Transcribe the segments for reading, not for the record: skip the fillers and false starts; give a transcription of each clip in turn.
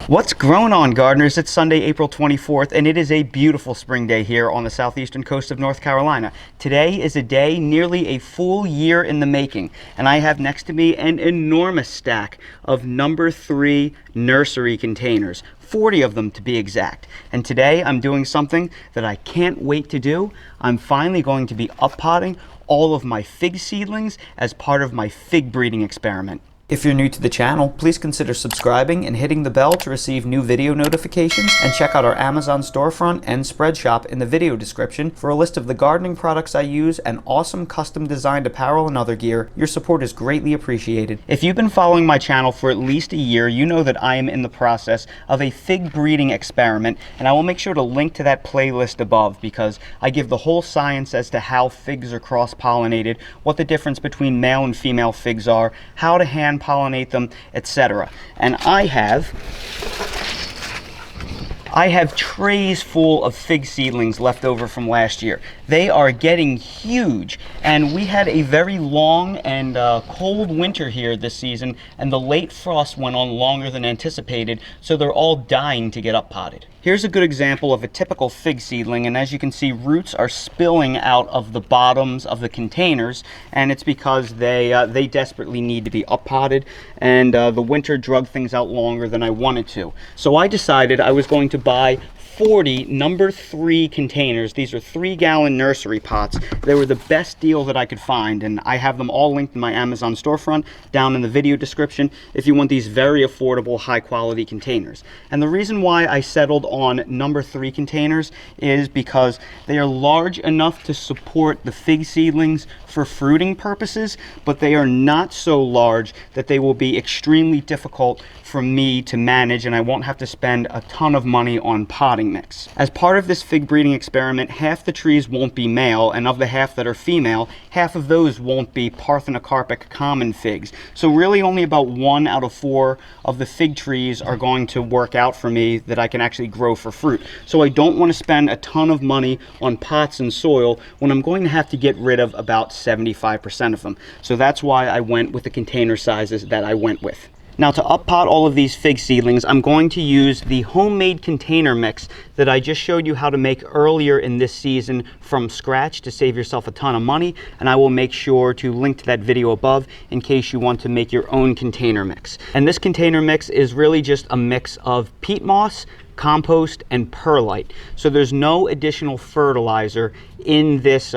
What's growing on, gardeners? It's Sunday, April 24th, and it is a beautiful spring day here on the southeastern coast of North Carolina. Today is a day nearly a full year in the making, and I have next to me an enormous stack of number 3 nursery containers, 40 of them to be exact. And today I'm doing something that I can't wait to do. I'm finally going to be uppotting all of my fig seedlings as part of my fig breeding experiment. If you're new to the channel, please consider subscribing and hitting the bell to receive new video notifications, and check out our Amazon storefront and spread shop in the video description for a list of the gardening products I use and awesome custom designed apparel and other gear. Your support is greatly appreciated. If you've been following my channel for at least a year, you know that I am in the process of a fig breeding experiment, and I will make sure to link to that playlist above because I give the whole science as to how figs are cross-pollinated, what the difference between male and female figs are, how to hand pollinate them, etc. And I have trays full of fig seedlings left over from last year. They are getting huge, and we had a very long and cold winter here this season, and the late frost went on longer than anticipated, so they're all dying to get uppotted. Here's a good example of a typical fig seedling, and as you can see, roots are spilling out of the bottoms of the containers, and it's because they desperately need to be uppotted, and the winter drug things out longer than I wanted to. So I decided I was going to buy 40 number 3 containers. These are 3-gallon nursery pots. They were the best deal that I could find, and I have them all linked in my Amazon storefront down in the video description if you want these very affordable, high-quality containers. And the reason why I settled on number 3 containers is because they are large enough to support the fig seedlings for fruiting purposes, but they are not so large that they will be extremely difficult for me to manage, and I won't have to spend a ton of money on potting mix. As part of this fig breeding experiment, half the trees won't be male, and of the half that are female, half of those won't be parthenocarpic common figs. So really only about 1 out of 4 of the fig trees are going to work out for me that I can actually grow for fruit. So I don't want to spend a ton of money on pots and soil when I'm going to have to get rid of about 75% of them. So that's why I went with the container sizes that I went with. Now, to uppot all of these fig seedlings, I'm going to use the homemade container mix that I just showed you how to make earlier in this season from scratch to save yourself a ton of money, and I will make sure to link to that video above in case you want to make your own container mix. And this container mix is really just a mix of peat moss, compost, and perlite. So there's no additional fertilizer in this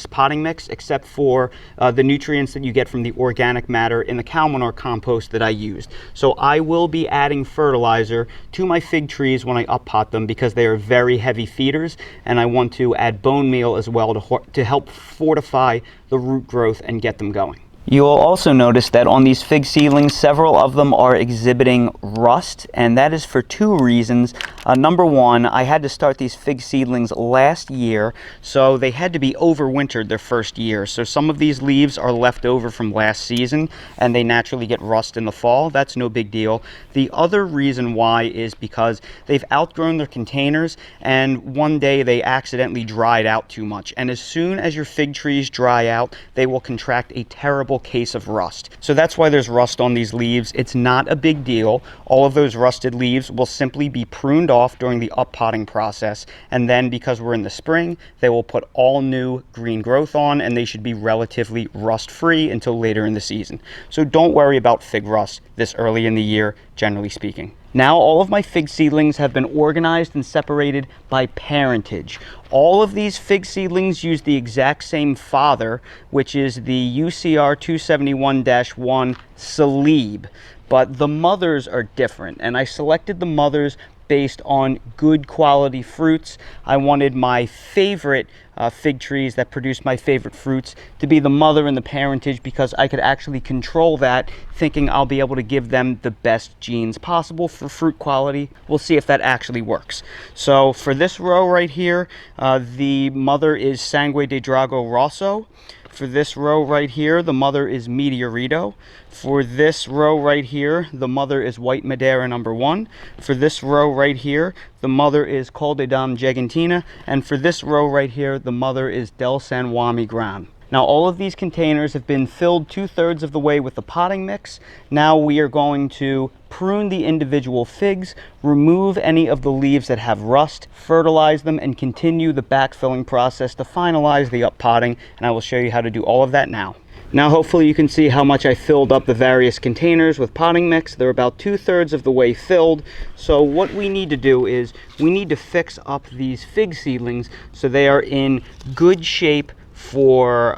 potting mix except for the nutrients that you get from the organic matter in the cow manure compost that I used. So I will be adding fertilizer to my fig trees when I uppot them because they are very heavy feeders, and I want to add bone meal as well to help fortify the root growth and get them going. You'll also notice that on these fig seedlings, several of them are exhibiting rust, and that is for 2 reasons. Number 1, I had to start these fig seedlings last year, so they had to be overwintered their first year. So some of these leaves are left over from last season, and they naturally get rust in the fall. That's no big deal. The other reason why is because they've outgrown their containers, and one day they accidentally dried out too much. And as soon as your fig trees dry out, they will contract a terrible case of rust. So that's why there's rust on these leaves. It's not a big deal. All of those rusted leaves will simply be pruned off during the uppotting process, and then because we're in the spring, they will put all new green growth on, and they should be relatively rust free until later in the season. So don't worry about fig rust this early in the year, generally speaking. Now all of my fig seedlings have been organized and separated by parentage. All of these fig seedlings use the exact same father, which is the UCR 271-1 Soluble, but the mothers are different, and I selected the mothers based on good quality fruits. I wanted my favorite fig trees that produce my favorite fruits to be the mother and the parentage because I could actually control that, thinking I'll be able to give them the best genes possible for fruit quality. We'll see if that actually works. So for this row right here, the mother is Sangue de Drago Rosso. For this row right here, the mother is Meteorito. For this row right here, the mother is White Madeira number 1. For this row right here, the mother is Col de Dame Gigantina. And for this row right here, the mother is Del San Juan Gran. Now all of these containers have been filled 2/3 of the way with the potting mix. Now we are going to prune the individual figs, remove any of the leaves that have rust, fertilize them, and continue the backfilling process to finalize the up potting. And I will show you how to do all of that now. Now hopefully you can see how much I filled up the various containers with potting mix. They're about 2/3 of the way filled. So what we need to do is we need to fix up these fig seedlings so they are in good shape for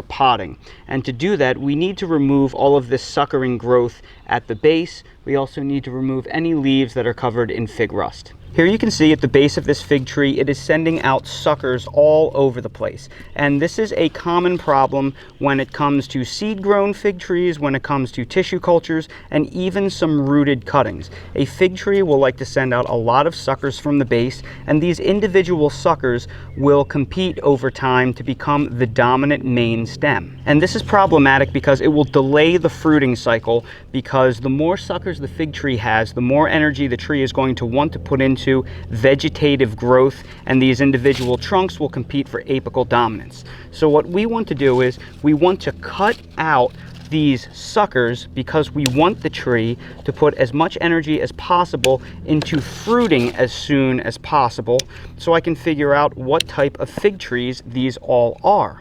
potting. And to do that, we need to remove all of this suckering growth at the base. We also need to remove any leaves that are covered in fig rust. Here you can see at the base of this fig tree, it is sending out suckers all over the place. And this is a common problem when it comes to seed-grown fig trees, when it comes to tissue cultures, and even some rooted cuttings. A fig tree will like to send out a lot of suckers from the base, and these individual suckers will compete over time to become the dominant main stem. And this is problematic because it will delay the fruiting cycle, because the more suckers the fig tree has, the more energy the tree is going to want to put into vegetative growth, and these individual trunks will compete for apical dominance. So what we want to do is we want to cut out these suckers because we want the tree to put as much energy as possible into fruiting as soon as possible, so I can figure out what type of fig trees these all are.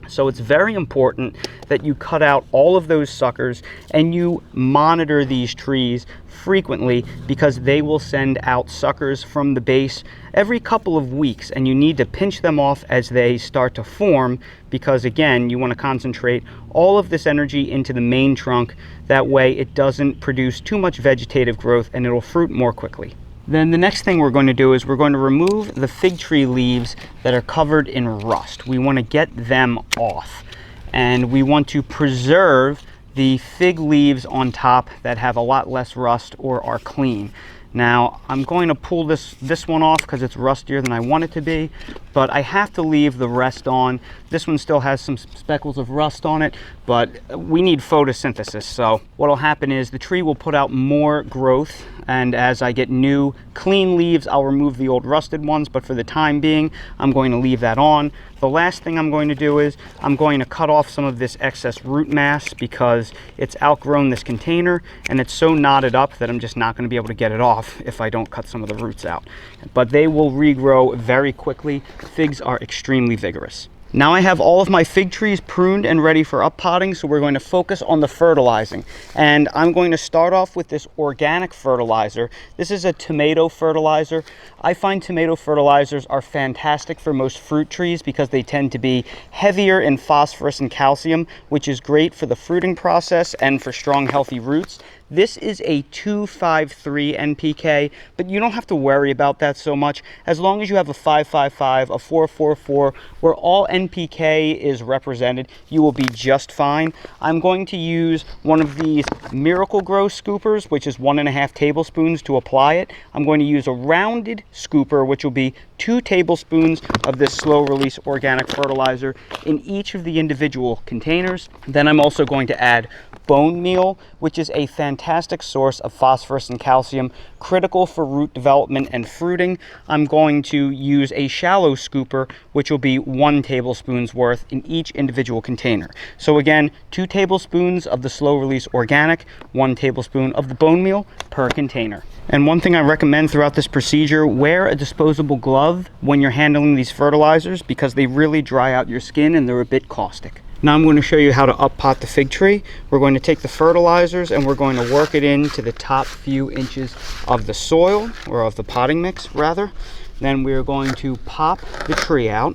So it's very important that you cut out all of those suckers and you monitor these trees frequently, because they will send out suckers from the base every couple of weeks, and you need to pinch them off as they start to form, because again, you want to concentrate all of this energy into the main trunk. That way it doesn't produce too much vegetative growth and it'll fruit more quickly. Then the next thing we're going to do is we're going to remove the fig tree leaves that are covered in rust. We want to get them off, and we want to preserve the fig leaves on top that have a lot less rust or are clean. Now I'm going to pull this one off because it's rustier than I want it to be, but I have to leave the rest on. This one still has some speckles of rust on it, but we need photosynthesis. So what'll happen is the tree will put out more growth, and as I get new clean leaves, I'll remove the old rusted ones, but for the time being, I'm going to leave that on. The last thing I'm going to do is I'm going to cut off some of this excess root mass, because it's outgrown this container and it's so knotted up that I'm just not going to be able to get it off if I don't cut some of the roots out. But they will regrow very quickly. Figs are extremely vigorous. Now I have all of my fig trees pruned and ready for up potting, so we're going to focus on the fertilizing. And I'm going to start off with this organic fertilizer. This is a tomato fertilizer. I find tomato fertilizers are fantastic for most fruit trees because they tend to be heavier in phosphorus and calcium, which is great for the fruiting process and for strong, healthy roots. This is a 253 NPK, but you don't have to worry about that so much. As long as you have a 555, a 444, where all NPK is represented, you will be just fine. I'm going to use one of these Miracle Grow scoopers, which is 1.5 tablespoons to apply it. I'm going to use a rounded scooper, which will be 2 tablespoons of this slow release organic fertilizer in each of the individual containers. Then I'm also going to add bone meal, which is a fantastic source of phosphorus and calcium, critical for root development and fruiting. I'm going to use a shallow scooper, which will be 1 tablespoon's worth in each individual container. So again, 2 tablespoons of the slow release organic, 1 tablespoon of the bone meal per container. And one thing I recommend throughout this procedure, wear a disposable glove when you're handling these fertilizers, because they really dry out your skin and they're a bit caustic. Now I'm going to show you how to up pot the fig tree. We're going to take the fertilizers and we're going to work it into the top few inches of the soil, or of the potting mix rather. Then we're going to pop the tree out,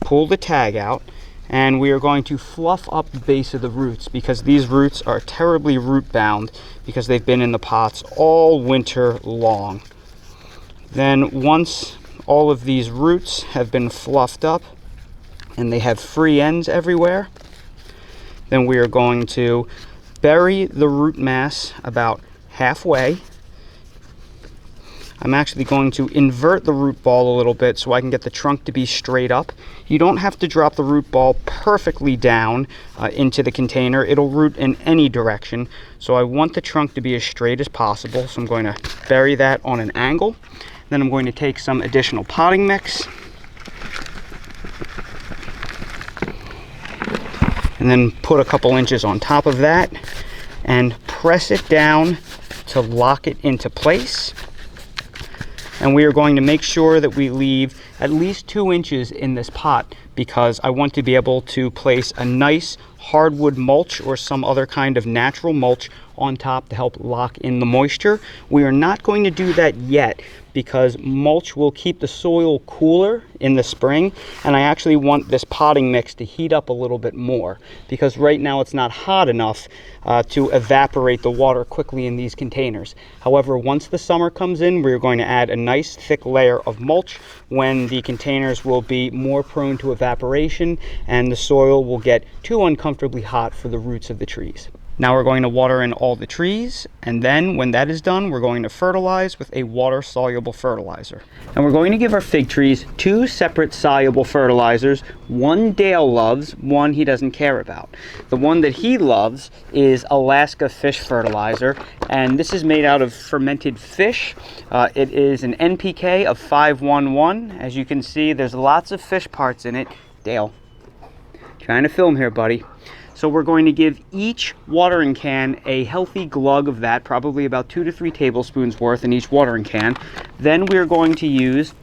pull the tag out, and we are going to fluff up the base of the roots, because these roots are terribly root bound because they've been in the pots all winter long. Then once all of these roots have been fluffed up and they have free ends everywhere, then we are going to bury the root mass about halfway. I'm actually going to invert the root ball a little bit so I can get the trunk to be straight up. You don't have to drop the root ball perfectly down into the container. It'll root in any direction. So I want the trunk to be as straight as possible. So I'm going to bury that on an angle. Then I'm going to take some additional potting mix. And then put a couple inches on top of that and press it down to lock it into place. And we are going to make sure that we leave at least 2 inches in this pot, because I want to be able to place a nice hardwood mulch or some other kind of natural mulch on top to help lock in the moisture. We are not going to do that yet because mulch will keep the soil cooler in the spring, and I actually want this potting mix to heat up a little bit more, because right now it's not hot enough to evaporate the water quickly in these containers. However, once the summer comes in, we're going to add a nice thick layer of mulch when the containers will be more prone to evaporation and the soil will get too uncomfortably hot for the roots of the trees. Now we're going to water in all the trees, and then when that is done, we're going to fertilize with a water-soluble fertilizer. And we're going to give our fig trees 2 separate soluble fertilizers. One Dale loves, one he doesn't care about. The one that he loves is Alaska Fish Fertilizer, and this is made out of fermented fish. It is an NPK of 511. As you can see, there's lots of fish parts in it. Dale, trying to film here, buddy. So we're going to give each watering can a healthy glug of that, probably about 2 to 3 tablespoons worth in each watering can. Then we're going to use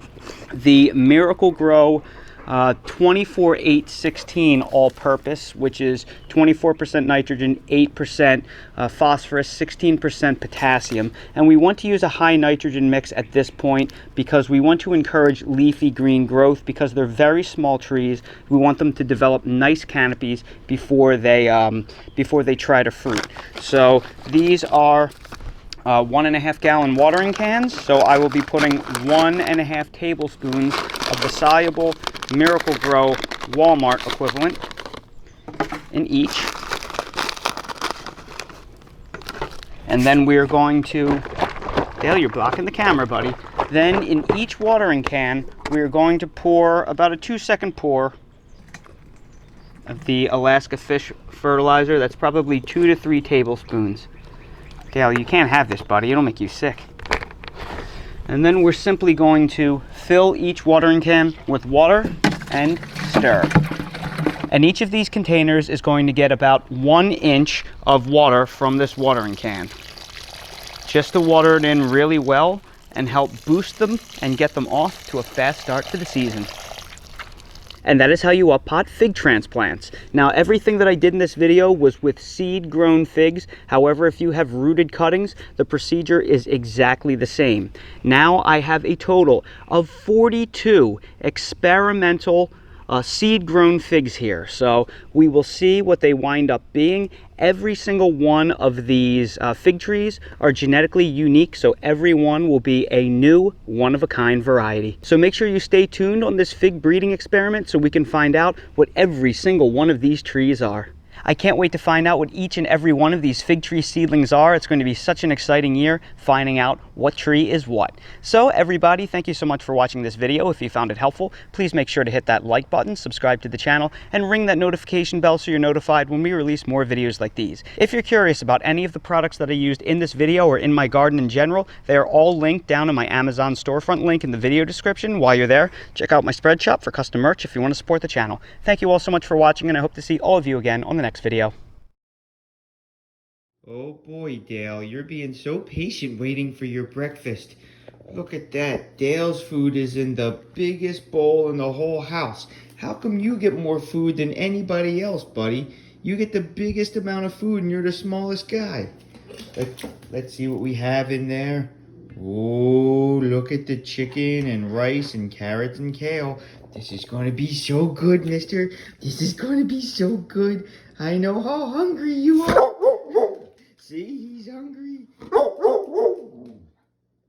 the Miracle Grow 24-8-16 all-purpose, which is 24% nitrogen, 8% phosphorus, 16% potassium. And we want to use a high nitrogen mix at this point because we want to encourage leafy green growth, because they're very small trees. We want them to develop nice canopies before they try to fruit. So these are 1.5 gallon watering cans. So I will be putting 1.5 tablespoons of the soluble Miracle Grow Walmart equivalent in each. And then we're going to, Dale, you're blocking the camera, buddy. Then in each watering can, we're going to pour about a 2-second pour of the Alaska Fish Fertilizer. That's probably 2 to 3 tablespoons. Dale, you can't have this, buddy. It'll make you sick. And then we're simply going to fill each watering can with water and stir. And each of these containers is going to get about 1 inch of water from this watering can, just to water it in really well and help boost them and get them off to a fast start to the season. And that is how you up-pot fig transplants. Now, everything that I did in this video was with seed-grown figs. However, if you have rooted cuttings, the procedure is exactly the same. Now I have a total of 42 experimental seed-grown figs here. So we will see what they wind up being. Every single one of these fig trees are genetically unique, so every one will be a new, one-of-a-kind variety. So make sure you stay tuned on this fig breeding experiment so we can find out what every single one of these trees are. I can't wait to find out what each and every one of these fig tree seedlings are. It's going to be such an exciting year finding out what tree is what. So everybody, thank you so much for watching this video. If you found it helpful, please make sure to hit that like button, subscribe to the channel, and ring that notification bell so you're notified when we release more videos like these. If you're curious about any of the products that I used in this video or in my garden in general, they are all linked down in my Amazon storefront link in the video description. While you're there, check out my spread shop for custom merch if you want to support the channel. Thank you all so much for watching, and I hope to see all of you again on the next video. Oh boy, Dale, you're being so patient waiting for your breakfast. Look at that. Dale's food is in the biggest bowl in the whole house. How come you get more food than anybody else, buddy? You get the biggest amount of food and you're the smallest guy. Let's see what we have in there. Oh, look at the chicken and rice and carrots and kale. This is going to be so good, mister. This is going to be so good. I know how hungry you are.